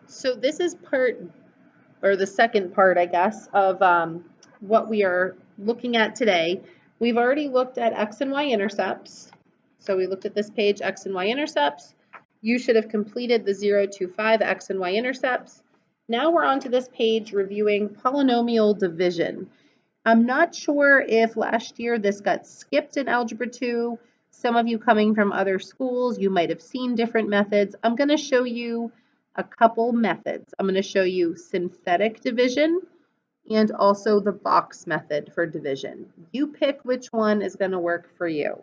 So this is the second part, I guess, of what we are looking at today. We've already looked at x and y intercepts. So we looked at this page, x and y intercepts. You should have completed the 0 to 5 x and y intercepts. Now we're on to this page reviewing polynomial division. I'm not sure if last year this got skipped in Algebra 2. Some of you coming from other schools, you might have seen different methods. I'm going to show you a couple methods. I'm going to show you synthetic division and also the box method for division. You pick which one is going to work for you.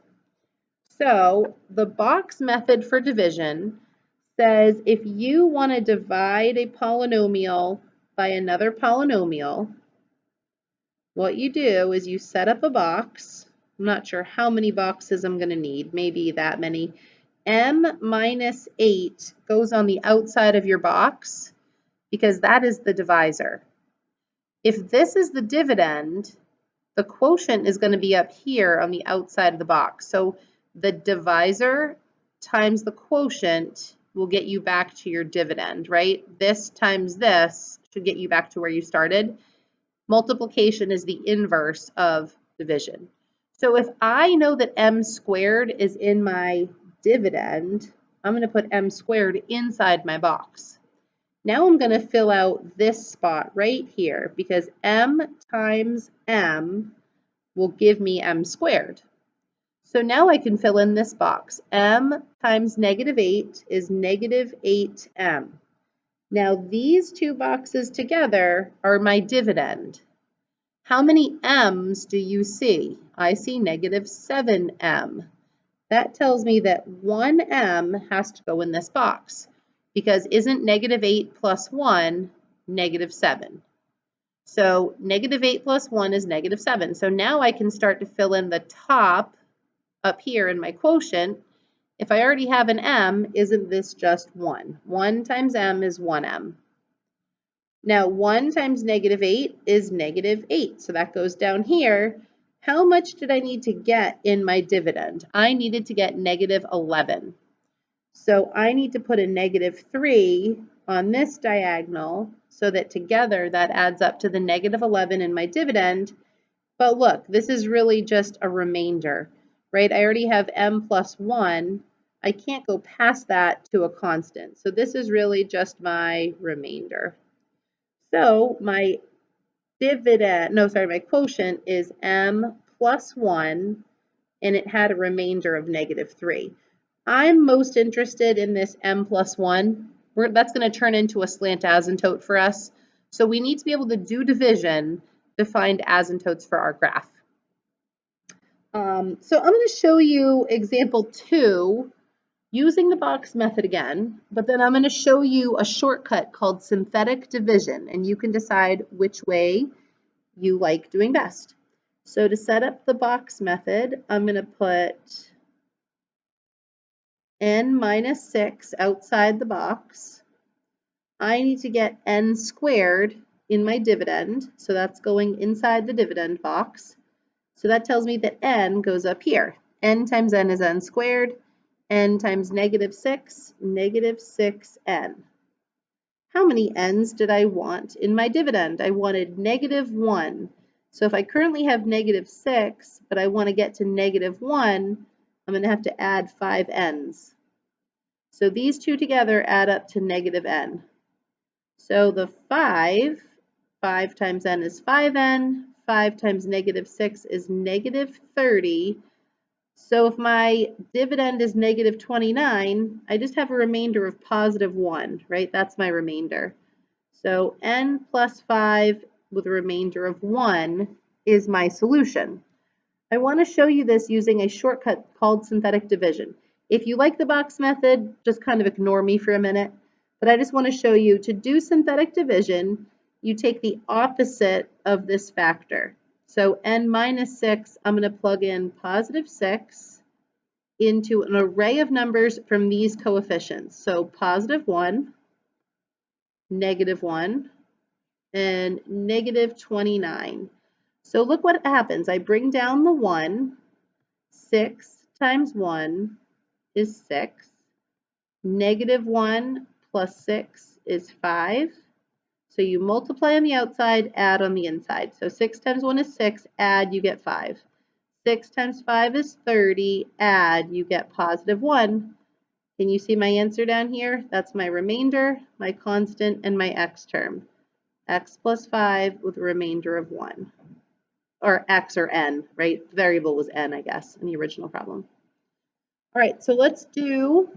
So the box method for division says if you want to divide a polynomial by another polynomial, what you do is you set up a box. I'm not sure how many boxes I'm going to need, maybe that many. M minus 8 goes on the outside of your box because that is the divisor. If this is the dividend, the quotient is going to be up here on the outside of the box. So the divisor times the quotient will get you back to your dividend, right? This times this should get you back to where you started. Multiplication is the inverse of division. So if I know that m squared is in my dividend, I'm going to put m squared inside my box. Now I'm going to fill out this spot right here because m times m will give me m squared. So now I can fill in this box. M times negative 8 is negative 8m. Now these two boxes together are my dividend. How many m's do you see? I see negative 7m. That tells me that 1m has to go in this box because isn't negative 8 plus 1 negative 7? So negative 8 plus 1 is negative 7. So now I can start to fill in the top up here in my quotient. If I already have an m, isn't this just 1? 1 times m is 1m. Now 1 times negative 8 is negative 8, so that goes down here. How much did I need to get in my dividend? I needed to get negative 11. So I need to put a negative 3 on this diagonal so that together that adds up to the negative 11 in my dividend. But look, this is really just a remainder, right? I already have m plus 1. I can't go past that to a constant. So this is really just my remainder. So my my quotient is m plus 1, and it had a remainder of negative 3. I'm most interested in this m plus 1. That's going to turn into a slant asymptote for us. So we need to be able to do division to find asymptotes for our graph. So I'm going to show you example 2 using the box method again, but then I'm going to show you a shortcut called synthetic division, and you can decide which way you like doing best. So to set up the box method, I'm going to put n minus 6 outside the box. I need to get n squared in my dividend, so that's going inside the dividend box. So that tells me that n goes up here. N times n is n squared. N times negative 6, negative 6n. How many n's did I want in my dividend? I wanted negative 1. So if I currently have negative 6, but I want to get to negative 1, I'm going to have to add 5 n's. So these two together add up to negative n. So the 5 times n is 5n, 5 times negative 6 is negative 30. So if my dividend is negative 29, I just have a remainder of positive 1, right? That's my remainder. So n plus 5 with a remainder of 1 is my solution. I want to show you this using a shortcut called synthetic division. If you like the box method, just kind of ignore me for a minute. But I just want to show you to do synthetic division, you take the opposite of this factor. So n minus 6, I'm going to plug in positive 6 into an array of numbers from these coefficients. So positive 1, negative 1, and negative 29. So look what happens. I bring down the 1. 6 times 1 is 6. Negative 1 plus 6 is 5. So you multiply on the outside, add on the inside. So 6 times 1 is 6, add, you get 5. 6 times 5 is 30, add, you get positive 1. Can you see my answer down here? That's my remainder, my constant, and my x term. X plus 5 with a remainder of 1. Or x or n, right? The variable was n, I guess, in the original problem. All right, so let's do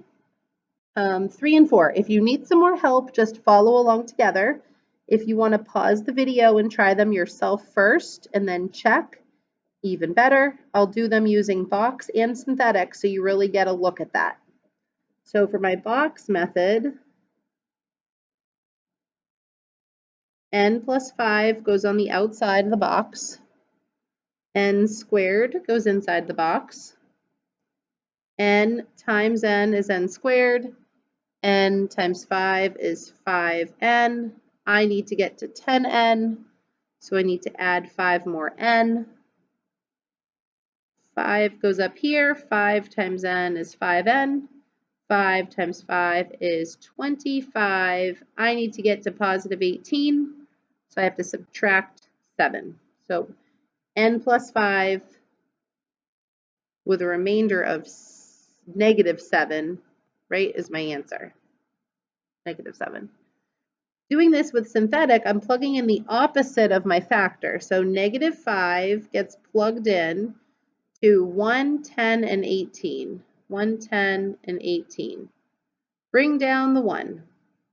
3 and 4. If you need some more help, just follow along together. If you want to pause the video and try them yourself first and then check, even better. I'll do them using box and synthetic so you really get a look at that. So for my box method, n plus 5 goes on the outside of the box. N squared goes inside the box. N times n is n squared. N times 5 is 5n. I need to get to 10n, so I need to add 5 more n. 5 goes up here. 5 times n is 5n. 5 times 5 is 25. I need to get to positive 18, so I have to subtract 7. So n plus 5 with a remainder of negative 7, right, is my answer. Negative 7. Doing this with synthetic, I'm plugging in the opposite of my factor. So negative 5 gets plugged in to 1, 10, and 18. 1, 10, and 18. Bring down the 1.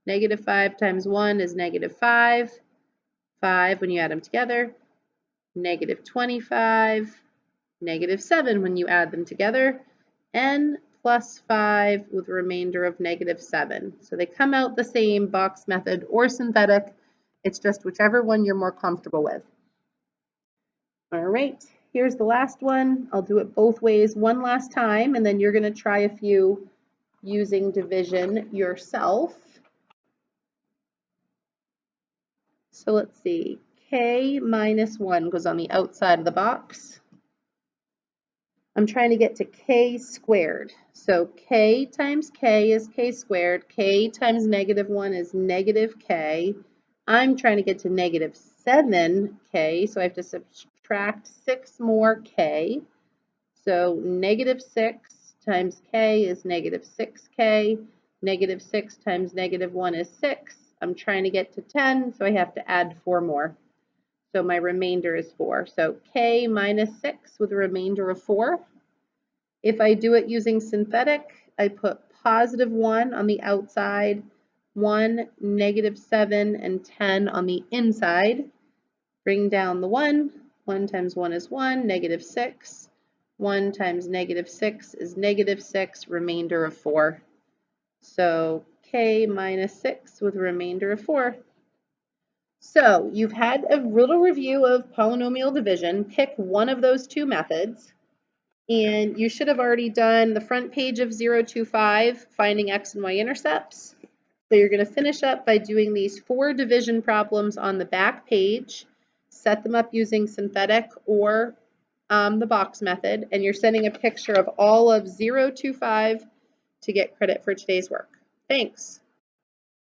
Negative 5 times 1 is negative 5. 5 when you add them together. Negative 25. Negative 7 when you add them together. N plus 5 with a remainder of negative 7. So they come out the same, box method or synthetic. It's just whichever one you're more comfortable with. All right, here's the last one. I'll do it both ways one last time, and then you're going to try a few using division yourself. So let's see, k minus 1 goes on the outside of the box. I'm trying to get to k squared. So k times k is k squared. K times negative 1 is negative k. I'm trying to get to negative 7k, so I have to subtract 6 more k. So negative 6 times k is negative 6k. Negative 6 times negative 1 is 6. I'm trying to get to 10, so I have to add 4 more. So my remainder is 4. So k minus 6 with a remainder of 4. If I do it using synthetic, I put positive 1 on the outside, 1, negative 7, and 10 on the inside. Bring down the 1. 1 times 1 is 1, negative 6. 1 times negative 6 is negative 6, remainder of 4. So k minus 6 with a remainder of 4. So you've had a little review of polynomial division. Pick one of those two methods, and you should have already done the front page of 025, finding x and y intercepts. So you're going to finish up by doing these 4 division problems on the back page, set them up using synthetic or the box method, and you're sending a picture of all of 025 to get credit for today's work. Thanks.